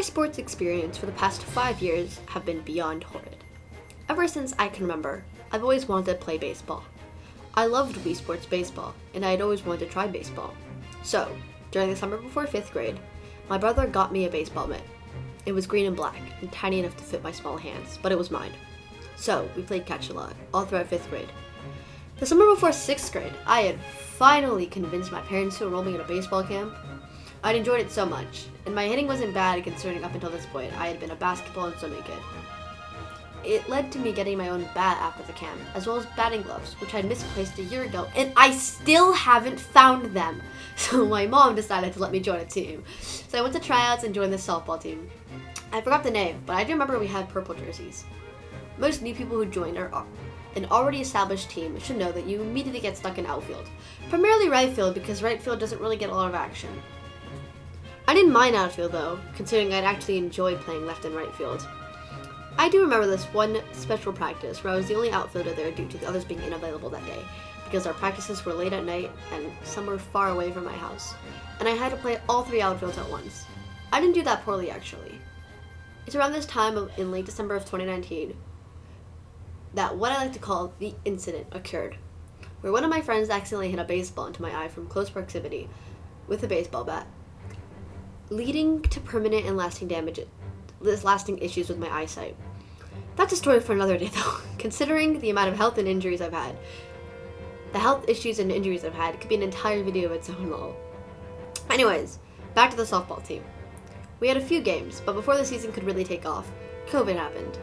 sports experience for the past 5 years have been beyond horrid. Ever since I can remember, I've always wanted to play baseball. I loved Wii Sports baseball, and I had always wanted to try baseball. So, during the summer before 5th grade, my brother got me a baseball mitt. It was green and black, and tiny enough to fit my small hands, but it was mine. So, we played catch a lot, all throughout 5th grade. The summer before 6th grade, I had finally convinced my parents to enroll me in a baseball camp. I'd enjoyed it so much, and my hitting wasn't bad considering up until this point I had been a basketball and swimming kid. It led to me getting my own bat after the camp, as well as batting gloves, which I had misplaced a year ago, and I still haven't found them. So my mom decided to let me join a team. So I went to tryouts and joined the softball team. I forgot the name, but I do remember we had purple jerseys. Most new people who joined an already established team should know that you immediately get stuck in outfield. Primarily right field, because right field doesn't really get a lot of action. I didn't mind outfield though, considering I'd actually enjoy playing left and right field. I do remember this one special practice where I was the only outfielder there due to the others being unavailable that day, because our practices were late at night and some were far away from my house, and I had to play all 3 outfields at once. I didn't do that poorly actually. It's around this time in late December of 2019 that what I like to call the incident occurred, where one of my friends accidentally hit a baseball into my eye from close proximity with a baseball bat, leading to permanent and lasting issues with my eyesight. That's a story for another day though. Considering the amount of health and injuries I've had, the health issues and injuries I've had could be an entire video of its own lol. Anyways, back to the softball team. We had a few games, but before the season could really take off, COVID happened.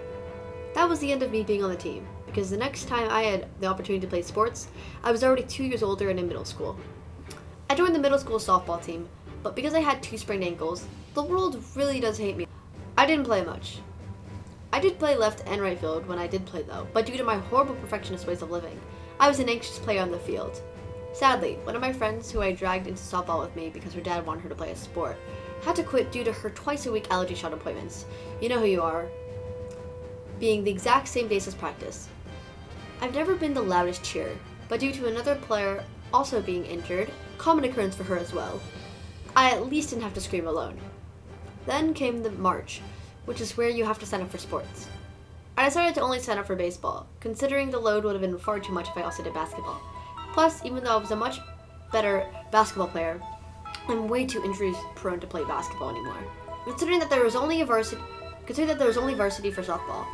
That was the end of me being on the team, because the next time I had the opportunity to play sports, I was already 2 years older and in middle school. I joined the middle school softball team, but because I had 2 sprained ankles, the world really does hate me. I didn't play much. I did play left and right field when I did play though, but due to my horrible perfectionist ways of living, I was an anxious player on the field. Sadly, one of my friends who I dragged into softball with me because her dad wanted her to play a sport, had to quit due to her twice-a-week allergy shot appointments. You know who you are. Being the exact same days as practice. I've never been the loudest cheer, but due to another player also being injured, common occurrence for her as well, I at least didn't have to scream alone. Then came the March, which is where you have to sign up for sports. I decided to only sign up for baseball, considering the load would have been far too much if I also did basketball. Plus, even though I was a much better basketball player, I'm way too injury prone to play basketball anymore. Considering that there was only varsity for softball,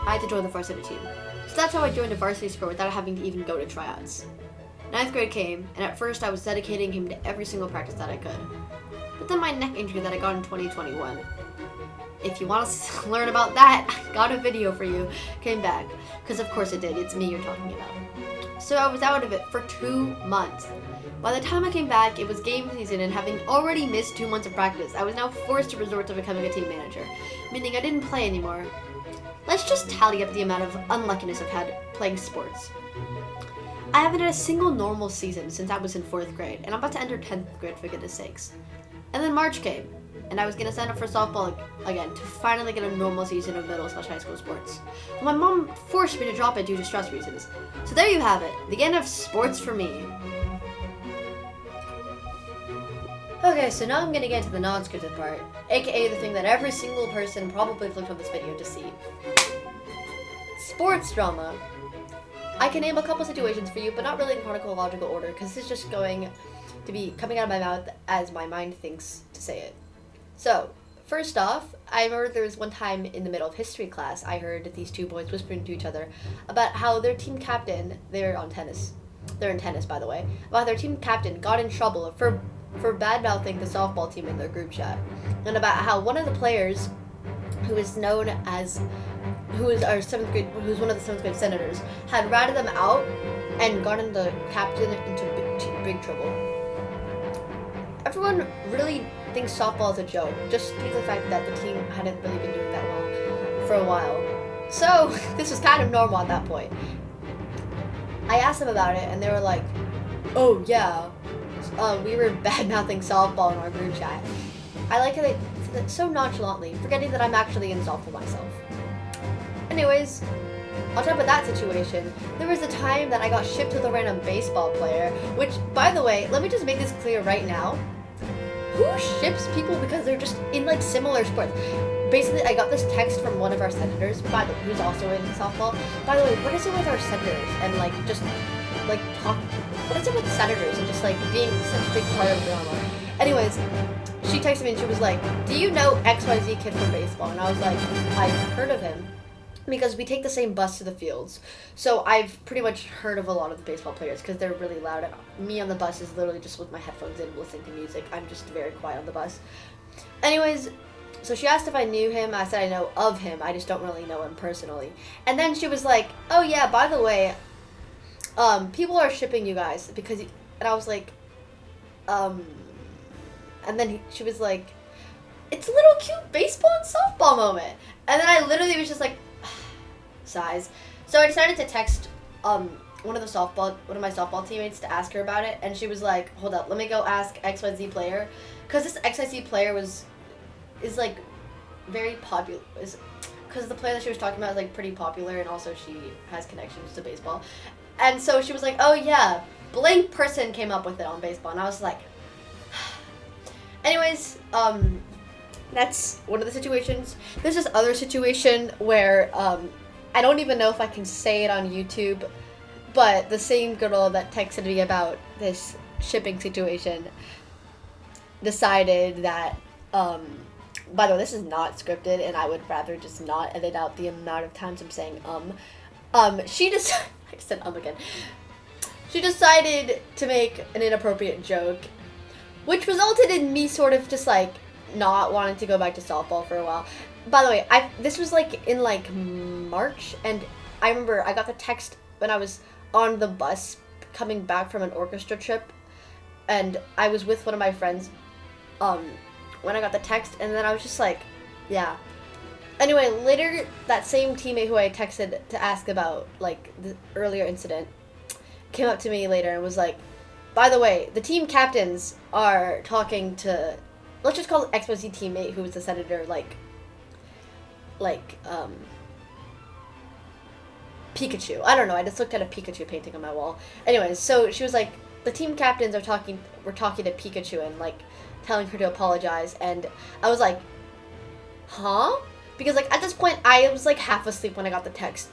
I had to join the varsity team. So that's how I joined a varsity sport without having to even go to tryouts. 9th grade came, and at first I was dedicating him to every single practice that I could. But then my neck injury that I got in 2021, if you want to learn about that, I got a video for you, came back. Because of course it did, it's me you're talking about. So I was out of it for 2 months. By the time I came back, it was game season, and having already missed 2 months of practice, I was now forced to resort to becoming a team manager, meaning I didn't play anymore. Let's just tally up the amount of unluckiness I've had playing sports. I haven't had a single normal season since I was in 4th grade, and I'm about to enter 10th grade for goodness sakes. And then March came, and I was going to sign up for softball again to finally get a normal season of middle/high school sports. But my mom forced me to drop it due to stress reasons. So there you have it, the end of sports for me. Okay, so now I'm going to get into the non-scripted part, aka the thing that every single person probably clicked on this video to see. Sports drama. I can name a couple situations for you, but not really in chronological order, because this is just going to be coming out of my mouth as my mind thinks to say it. So, first off, I remember there was one time in the middle of history class, I heard these 2 boys whispering to each other about how their team captain, they're in tennis by the way, about how their team captain got in trouble for bad-mouthing the softball team in their group chat, and about how one of the players, who is one of the 7th grade senators, had ratted them out and gotten the captain into big trouble. Everyone really thinks softball is a joke, just due to the fact that the team hadn't really been doing that well for a while. So, this was kind of normal at that point. I asked them about it, and they were like, oh yeah, we were bad-mouthing softball in our group chat. I like how they said it so nonchalantly, forgetting that I'm actually in softball myself. Anyways, on top of that situation, there was a time that I got shipped with a random baseball player, which, by the way, let me just make this clear right now. who ships people because they're just in like similar sports? Basically, I got this text from one of our senators, who's also in softball. By the way, what is it with our senators and like just like talk? What is it with senators and just like being such a big part of drama? Anyways, she texted me and she was like, "Do you know XYZ kid from baseball?" And I was like, "I've heard of him." Because we take the same bus to the fields. So I've pretty much heard of a lot of the baseball players because they're really loud. Me on the bus is literally just with my headphones in, listening to music. I'm just very quiet on the bus. Anyways, so she asked if I knew him. I said I know of him. I just don't really know him personally. And then she was like, "Oh yeah, by the way, people are shipping you guys because," and I was like, and then she was like, "It's a little cute baseball and softball moment." And then I literally was just like, sighs. So I decided to text one of my softball teammates to ask her about it, and she was like, "Hold up, let me go ask XYZ player," because this XYZ player is like very popular. Because the player that she was talking about is like pretty popular, and also she has connections to baseball. And so she was like, "Oh yeah, blank person came up with it on baseball," and I was like, anyways, that's one of the situations. There's this other situation where I don't even know if I can say it on YouTube, but the same girl that texted me about this shipping situation decided that, by the way, this is not scripted, and I would rather just not edit out the amount of times I'm saying she just I said again. She decided to make an inappropriate joke, which resulted in me sort of just like not wanting to go back to softball for a while. By the way, this was like in like March, and I remember I got the text when I was on the bus coming back from an orchestra trip, and I was with one of my friends when I got the text, and then I was just like, yeah. Anyway, later that same teammate who I texted to ask about like the earlier incident came up to me later and was like, "By the way, the team captains are talking to," let's just call it XYZ teammate who was the senator, Pikachu. I don't know. I just looked at a Pikachu painting on my wall. Anyways, so she was like, "The team captains were talking to Pikachu and like telling her to apologize," and I was like, "Huh?" Because like at this point I was like half asleep when I got the text,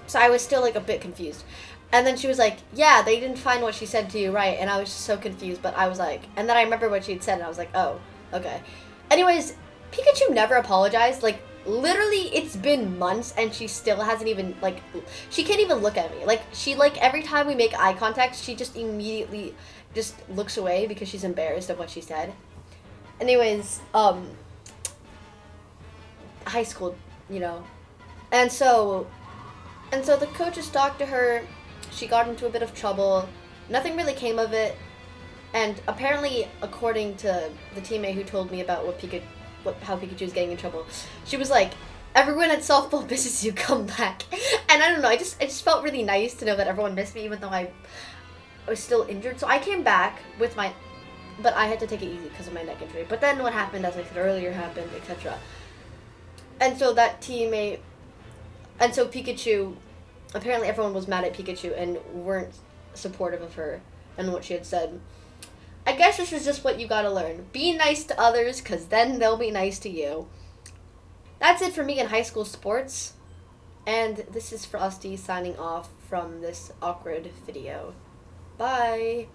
so I was still like a bit confused. And then she was like, "Yeah, they didn't find what she said to you right," and I was just so confused. But I was like, and then I remember what she had said, and I was like, "Oh, okay." Anyways, Pikachu never apologized. Like literally, it's been months, and she still hasn't even like. She can't even look at me. Like she like every time we make eye contact, she just immediately just looks away because she's embarrassed of what she said. Anyways, high school, you know, and so the coaches talked to her. She got into a bit of trouble. Nothing really came of it, and apparently, according to the teammate who told me about how Pikachu was getting in trouble, she was like, "Everyone at softball misses you. Come back." And I don't know. I just felt really nice to know that everyone missed me, even though I was still injured. So I came back with but I had to take it easy because of my neck injury. But then what happened, as I said earlier, happened, etc. And so that teammate, and so Pikachu, apparently everyone was mad at Pikachu and weren't supportive of her and what she had said. I guess this is just what you gotta learn. Be nice to others, because then they'll be nice to you. That's it for me in high school sports. And this is Frosty signing off from this awkward video. Bye!